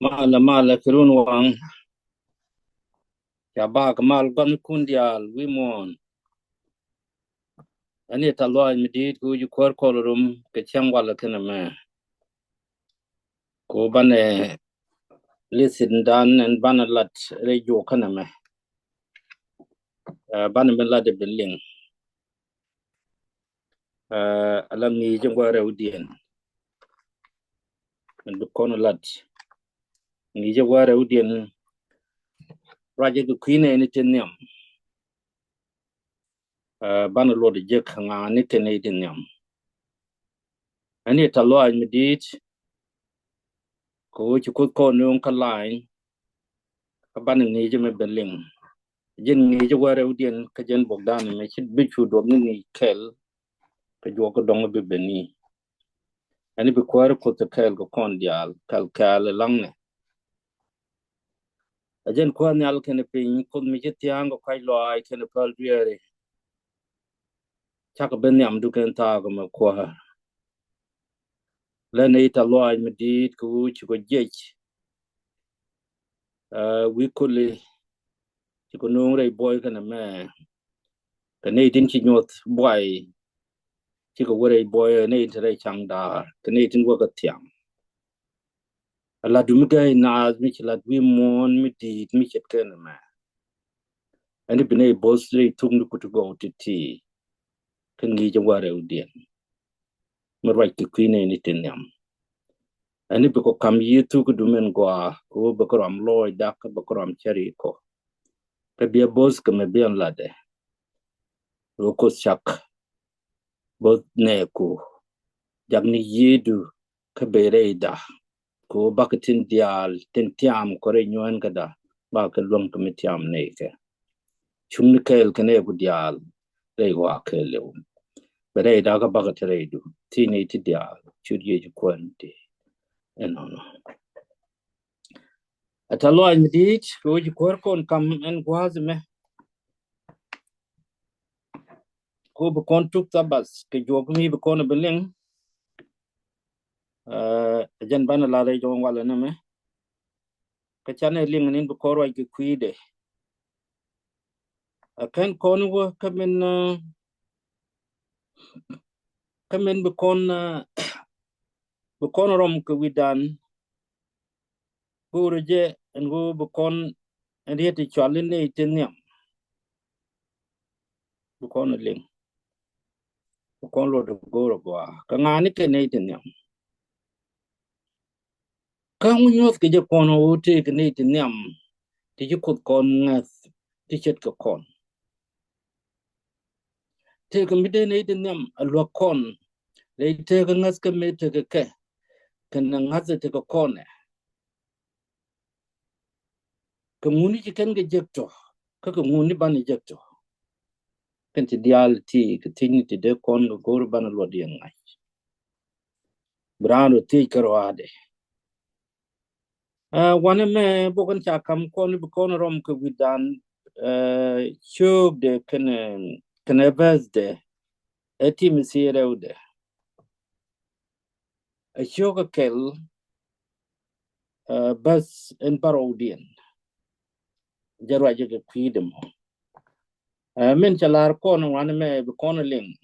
mala kirun wang ya ba kamal ban kundial wimon ani talwa midit ku ju kor kolorum ke chang wala kana me ko bane lisin dan en banalat re jo kana me ban me la de billing alam ni jangwa re udien en bu kono lat ni jangwa re udien raje ku kine ni tenyam ban lo de je khanga ni tene tenyam ani talwa midit ko ju ko no kalai ban ni je me billing jen ngi jo ware udien ka jen bogdan me chit bichu do ni kel ka jo ko dong be beni ani bi kwar ko te kel ko kon dial kal langne ajen ko ni al ken pin ko mi chit yang ko kai lo ai ken pal diere chak ben yam du ken ta ko ma ko le nei ta lo ai me dit ko chi ko jech wi ko le chi ko no re boy ken me ka nei din chi nyot boy chi ko wore boy nei tre chang da ka nei tin wo ka tiang la dum gay na mi ci la wi mon mi di mi ci ken ma ani bine boss le tum ku to go to ti kan gi jaware udien mar wa ki queen ni tin yam ani be ko kam yi tu ku dumen gwa ko be ko am loy da ka be ko am chari ko ka be boss ka me be la de ro ko chak bo ne ku jagni yidu ka be re da ko bakatin dial ten tiam ko re nyon ka da ba ka long ka mi tiam ne ke chung kel kene ku dial re wa kele bere da ka baga tere du ti ne ti dial chu ye ju kwante eno no atalo an dit ko ju kor kon kam en gwaz me ko bu kon tuk tabas ke jog mi bu kon beleng jan bana la re jong wala na me ka chane ling nin bu kor wa ki kuide kan kon wo kamen bu kon rom ko widan burje en go bu kon en yeti chalin ne tinyam bu kon ling bu kon lo do go gwa ka ngani ke ne tinyam ka unyos ke je kon o te ke ne tinyam ti ju kut kon ngas ti chet ko kon te ke mi de ne tinyam alwa kon le te ke ngas ke me te ke na ngas te ko kon ke muni ji ken ge jekto ka muni ban jekto kan ti dial ti ke tin ti de kon go ban lo di ngai brano ti karo ade wane me bokan cha kam kon bu kon rom ke widan chub de kene bezde eti misire ude a choka kel bas en parodien jarwa je ke kwidem men chalar kon wane me bu kon ling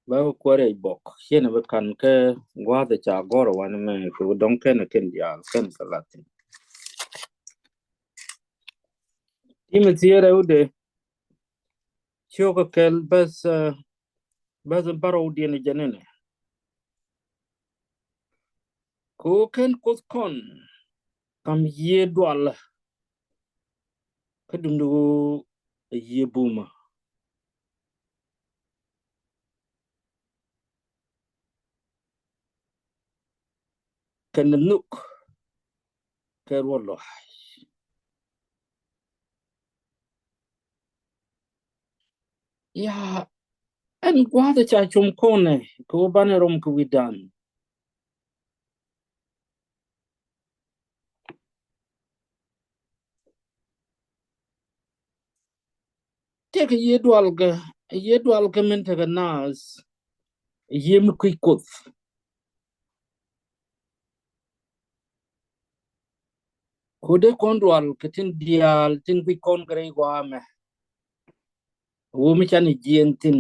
ba kware bok chene be kan ke gwa de cha goro wane me ku don ken ken dia ken salati ti misire ude choka kel bas en parodien janene ko ken kos kon kam ye dwal ka dundu ye buma kan nuk ka rollo ya en gwada cha chum kone ko bane rom ku widan te ka ye dwal ga men ta nas ye mu ku kot kode kondwal ketin dial tin pi kon kare gwa me wo mi chan jien tin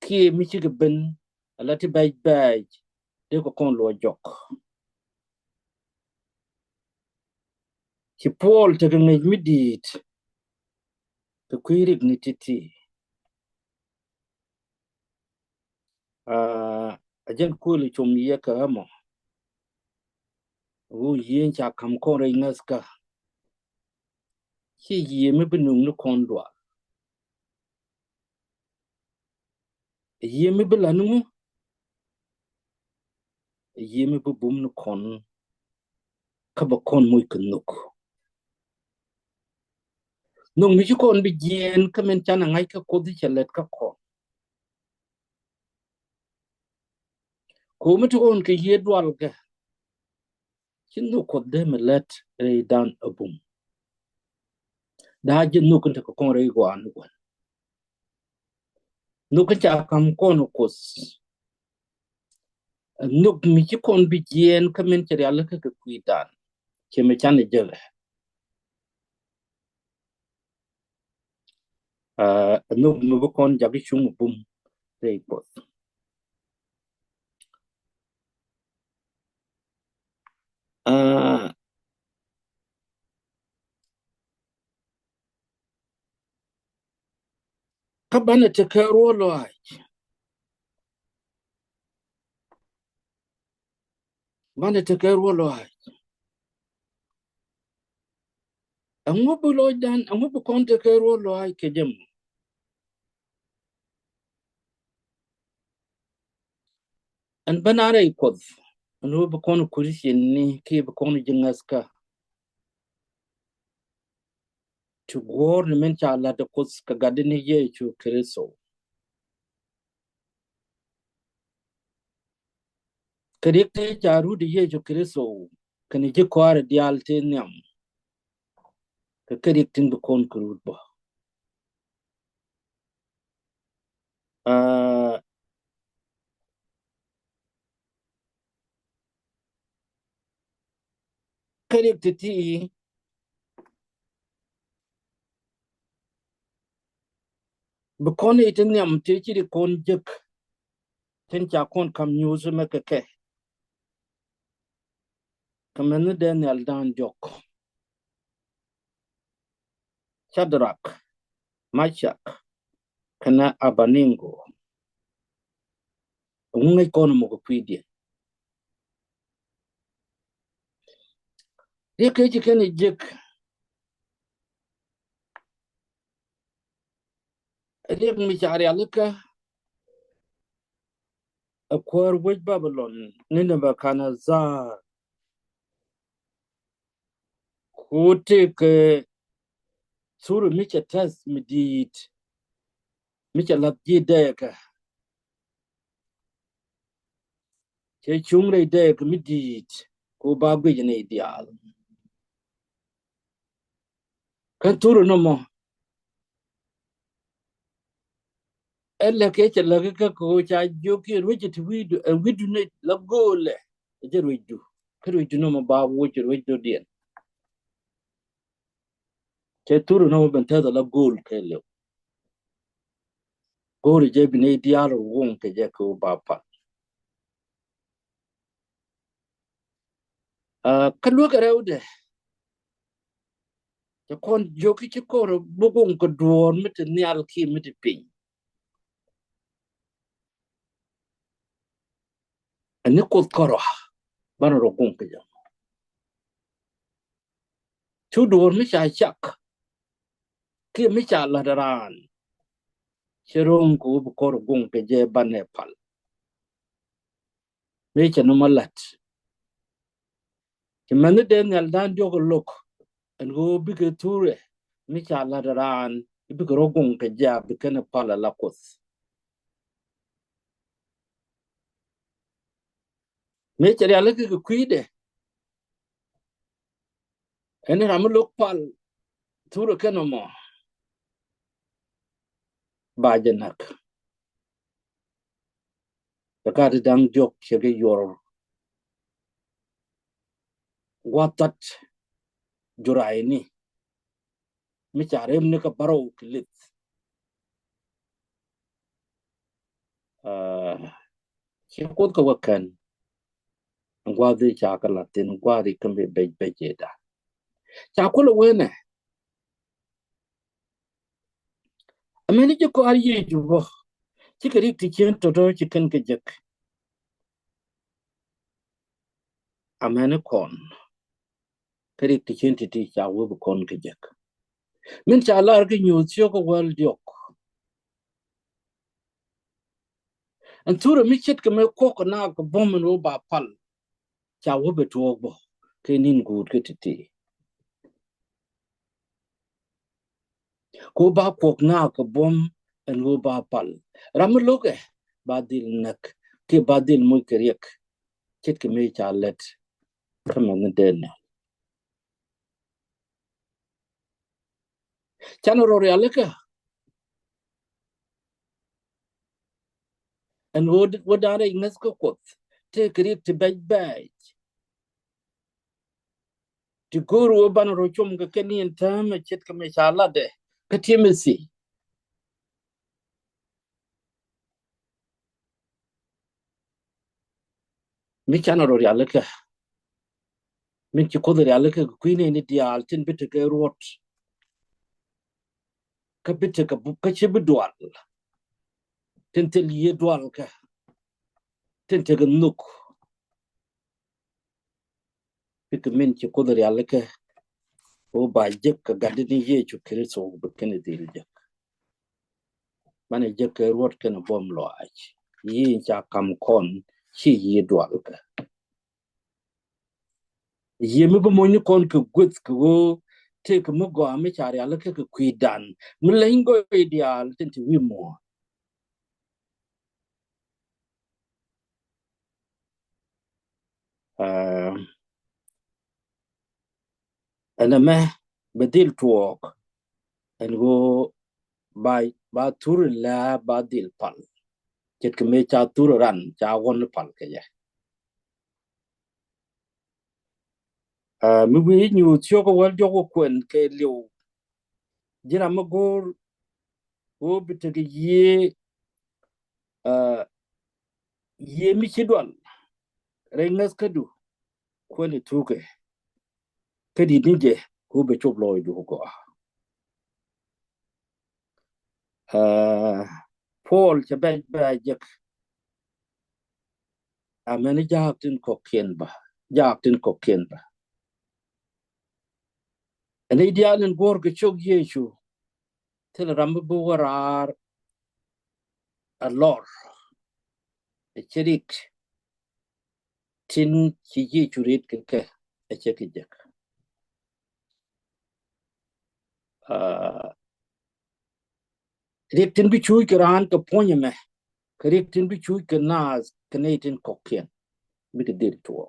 ki mi chi ben alati bay de ko kon lo jok ci pol te ngi mi dit te kuirik ni titi ajen kuli chum ye ka mo wo yin cha kam kon re ngaska ci yi mi benung no kondwal yi mi belanu yi mi bu bum no kon ka ba kon muy kunuk nung mi ci kon bi jien ka men chana ngai ka kodi chalet ka ko mi to on ke ye dwal ga chin no ko de me let re dan abum da jin no kun ta ko kon re gwan gwan no ka cha kam kon kos no mi ci kon bi jien ka men chari ala ka kuidan ke me chana jele no mi bu kon jagi chung bum re pot ka bana te ka ro lo ai bana te ka ro lo ai angu bu lo dan angu bu kon te ka ro lo ai ke dem an banare pot anu bu kon kurishin ni ki bu kon jingaska to government ala da kos ka gadini ye chu kreso kadikte charu di ye chu kreso kani je kwara dial te nyam ka kadiktin bu kon kurut ba kadikti ti bu kon itin nyam te chi di kon jek ten cha kon kam news me ke kamene Daniel dan jok Shadrach Mashak kana Abaningo ngai kon mo ko pidi ye ke chi ken jek ye mi chari alaka akwar waj Babylon nina ba kana za kote ke suru micha tas midit micha labji deka che chungre deka midit ko bagwe jene ideal kan turu no mo ella ke che laga ka ko cha joki rwiji tu widu ne lagole je rwidu kru no mo ba wuji rwidu dien che turu no mo benta da lagol ke le gori je bine ideal won ke je ko ba pa kalwa ka rewdeจะคนโยกิจก็ระบุกงกระโดนไม่ถึงเนี่ยลคีไม่ถึงปิงอันนี้กดกระบ้านเรากงกันยังชูโดนไม่ใช่ชักคือไม่ใช่ละดานเชื่อรงกูบุกรกงกันเจบ้านเนปาลไม่ใช่นมาลัดที่มันเดินเนี่ยด้านโยกลุกอันกูบิกตูเรไม่ใช่ละดานบิกรกงกันเจบิกเนปาลละกุสไม่ใช่เรื่องอะไรก็คุยเดะอันนี้เราไม่ลุกพาลตูเรกันมาบาจนัก Takati dang jok chege yor watat jurai ni mi charem ni ka baro kilit chi kot ka wakan ngwadi cha ka latin ngwadi kambe bejeda cha kula wene ameni je ko ari ye jubo chi ka rik ti chen to chi kan ke jek amene kon ka rik ti chen ti cha wo kon ke jek min cha lar ke nyu chyo ko wal diok an tura mi chet ke me ko ko na ko bomen wo ba pal cha wo be to bo ke nin gut ke ti ko ba ko na ko bom en wo ba pal ram loke badil nak ke badil mo kriek chet ke me cha let kama ne den chan ro ya leka en wo dare ngas ko kot te kriek te baj ti guru ban ro chum ga keni en tam chet ke me cha la de ke timisi mi chan ro ya leka min ci kodo ya leka kuine ni dial tin bitte ke rot ka bitte ka bu ka ci bidwal tin tel ye dwal ka tin te ga nuk bitte min ci kodo ya leka o ba jek ka gadi ni ye ci kristo bu ken dil je mane je ke rot ken bom lo aj yi ja kam kon ci ye dwal ka ye mi bu mo ni kon ka gut ko te ka mo go ami char ya leka ka kuidan mi lengo ideal tin ti wi mo ana me بديل توك انو ba tur la ba dil pal ket ke me cha tur ran cha won pal ke ya mi wi nyu tyo ko wal jo ko kwen ke liu jira ma gor o bite ke ye mi chidwal rengas kadu ko ni tuke kedi nije ko be chop loy du ko Paul cha ba jek amene jaktin ko ken ba jaktin ko ken ba ene idealen gor ke chog yechu tel rambe bu warar a lor e cherik tin chi yechu rit ke e chekijek rik tin bi chui ke ran ke ponye me rik tin bi chui ke nas kenetin kokien bi ke dir to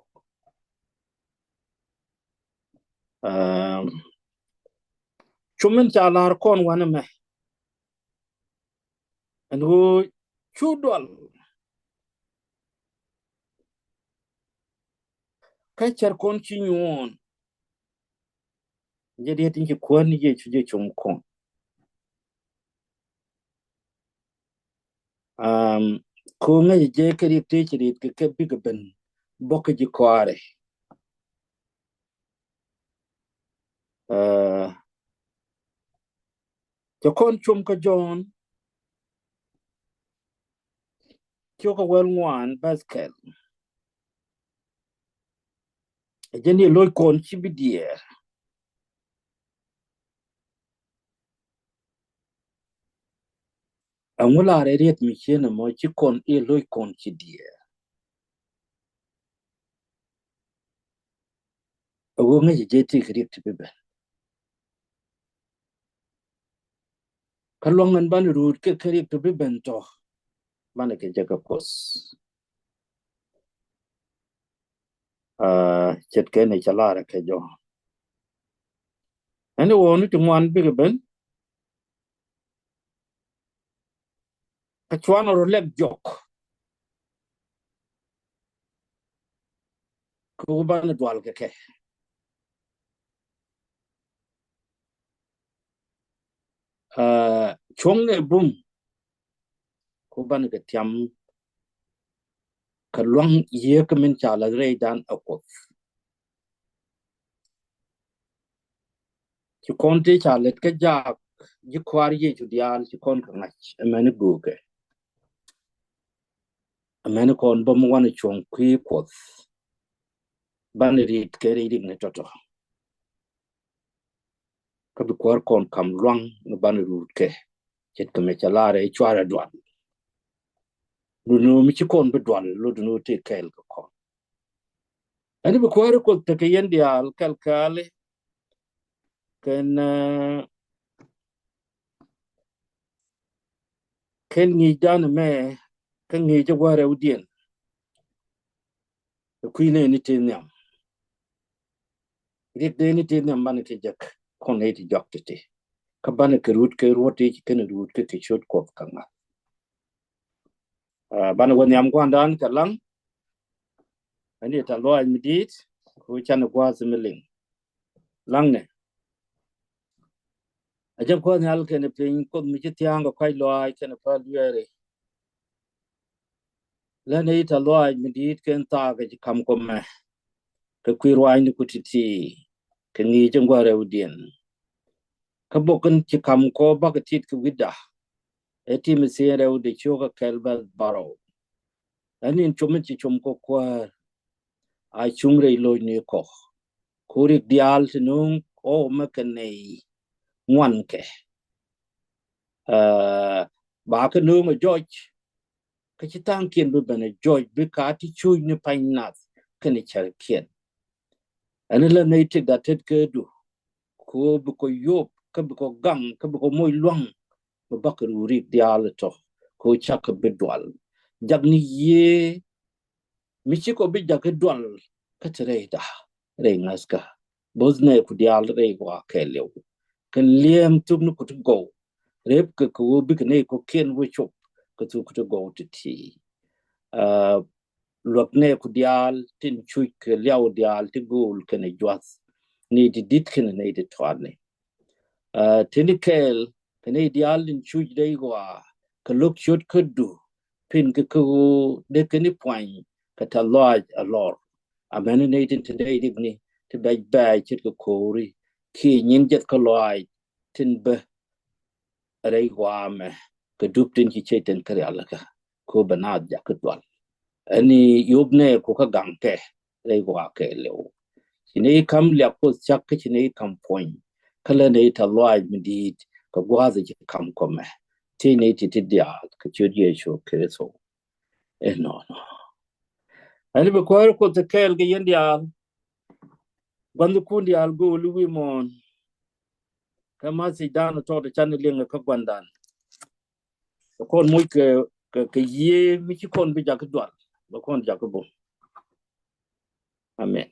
chumen chalar kon wana me en go chudwal ka cher kon chi nyon je de tin ke kon ye chu je chum kon ko nga je ke rik te chi rit ke bi ke ben bok ji kware to kon chum ka jon kyo ka wel ngwan basket je ni loy kon chi bi dier angula re riet mi chena mo chi kon e loy kon chi dier wo nga je te rik te be ka longan ban rut ke rik te be ben to ban ke je ka pos chet ke ne chala ra ke jo ene wo ni tu man bi ke ben ka chwan ro lek jok ko ban dwal ke chong ne bum ko ban ga tiam ka luang ye ka min cha la re dan akot ci kon te cha let ka ja ji kwar ye ju dial ci kon ka ngach amene gu ke amene kon bom wan chong kwi kot ban rit ke ri ne toto ka bi kwar kon kam luang no ban rut ke chet ka me cha la re chwara dwan lu mi ci kon bi dwan lu nu te kel ka kon ani bi kwar ko te ke yen dial kal kale ken ngi dan me kan ngi je ware udien ku ne ni te nyam ri de ni te nyam ban te jak kon ne ti jak te ka ban ke rut ke roti ken rut ke shot ko kanga ban won nyam kwan dan ka lang ani ta lo mi dit ku chan kwa similing lang ne a jab ko nyal ke ne pin ko mi ti tiang ko kai lo ai ken pa liere la ne ta lo mi dit ken ta ga kam ko me ke kwi rwai ni ku ti ke ngi je ware udien ka bokan ci kam ko ba ka tit ka wida eti mi sere u de choka kelba baro anin chumin ci chum ko kwa a chungre lo ni ko kurik dial tinung o makanei ngwan ke ba ka nu ma George ka ci tankin bu bana George bi ka ti chu ni painat ka ni charkien anila nei tik da tet ke du ko bu ko yop ka bu ko gang ka bu ko moy luang bakar urik dial to ko chak bidwal jagni ye michi ko bi jak dwal ka treda re ngaska bozne ku dial re wa kelew kan liem tum ku to go rep ka ko bi ne ko ken wo chop ka tu ku to go to ti lok ne ku dial tin chu ke liaw dial ti gol ken jwas ni di dit ken ne di twane tinikel kene dial in chuj dei wa ka look shot could do pin ka ku de kene point ka ta lodge a lor a maninating today digni to beg bag chit ka kori ki nyin jet ka lodge tin be rei wa me ka dup tin ki cheten kare alaka ko banad ja ka dwal ani yobne ko ka ganke rei wa ke lew chine kam lya ko chak ka chine kam point kala ne ta lodge midit ka gwaza ji kam kome ti ne ti ti dia ka chudi sho keso no ani be ko te kel ge yendia gwandu kundi al go luwi mon kama si dan to de chan linga ka gwandan ko muy ke ye mi ci kon bi jak dwal ba kon jak bo amen